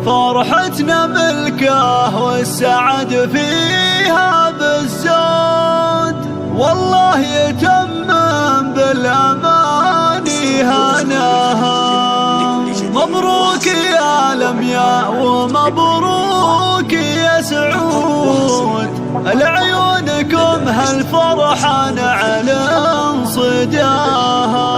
فرحتنا ملكه والسعد فيها بالزود، والله يتمم بالأماني هناها. مبروك يا لميا ومبروك يا سعود، لعيونكم هالفرحة نعلن صداها.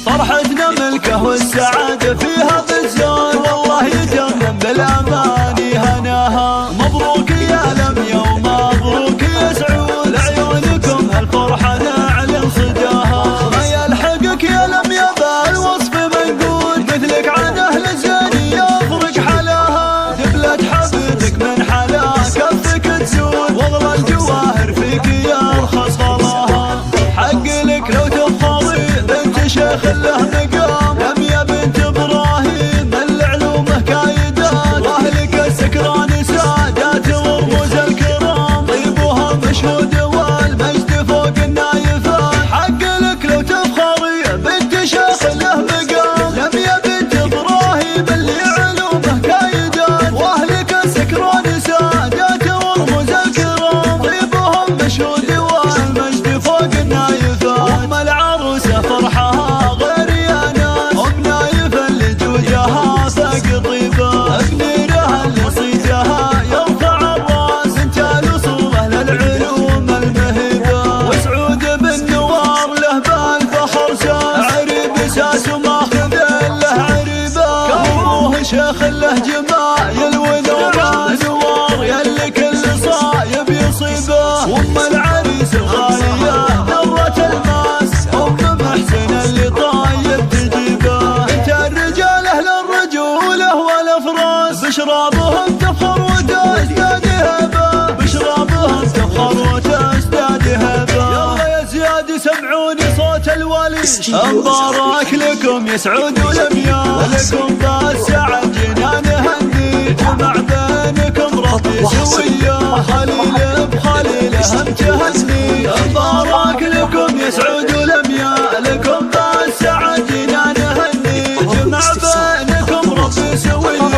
فرحتنا ملكه والسعادة فيها بالزود، والله يتمم بالأماني هناها. مبروك يا لميا ومبروك يا سعود، لعيونكم هالفرحة نعلن صداها. ما يلحقك يا لميا بالوصف منقول، مثلك عن أهل الزين يفرق حلاها. دبلة حبيبك من حلا كفك تزود، واغلى الجواهر فيك يرخص غلاها. حق لك لو تفخري بنت شيخ له مقام، لميا بنت ابراهيم من لعلومه كايدات، واهلك السكران سادات ورموز الكرام، طيبها مشهود والمجد فوق النايفات. حق لك لو تفخري بنت شيخ له مقام، لميا بنت ابراهيم اللي علومه كايدات، واهلك السكران سادات ورموز الكرام، طيبهم مشهود والمجد فوق النايفات. ام العروسه فرحها غير يا ناس، ام نايف اللي جودها فاق طيبه، بنيرها اللي صيتها يرفع الراس، انت الاصوله للعلوم المهبه. وسعود بن نوار له بالفخر ساس، عريب ساس وماخذ له عريبه، كابوه شيخ له جمايل ونوار، نوار يلي كل صايب يصيبه. وام العريس الغاليه ذره الماس، ام محسن اللي طايب تجيبه. انت الرجال اهل الرجوله والافراس، بشرابهم تفخر وتزداد هبه، بشرابهم تفخر وتزداد هبه. يلا يا زياد سمعوني صوت الولي، مبارك لكم يا سعود ولميا، ولكم بالسعد جنان هني، جمع بينكم ربي سويه، خليل بخليله امتهني. مبارك لكم يا سعود ولميا، لكم بالسعد جنان هني، جمع بينكم ربي سويه،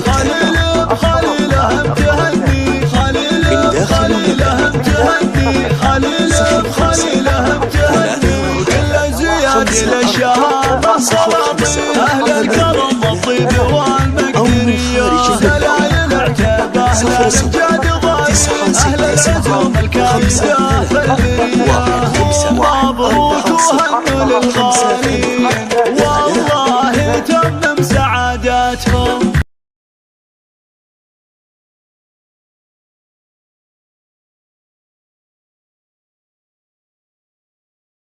خليل بخليله امتهني، خليل بخليله امتهني، خليل بخليله امتهني. وكل زياد للشهامة السلاطين، أهل الكرم والطيب والمقدرية، دلايل اعتبه للأمجاد ضايعين، أهل العزوم الكايدة في البرية. مبروك وهنوا للغالين، والله تمم سعادتهم.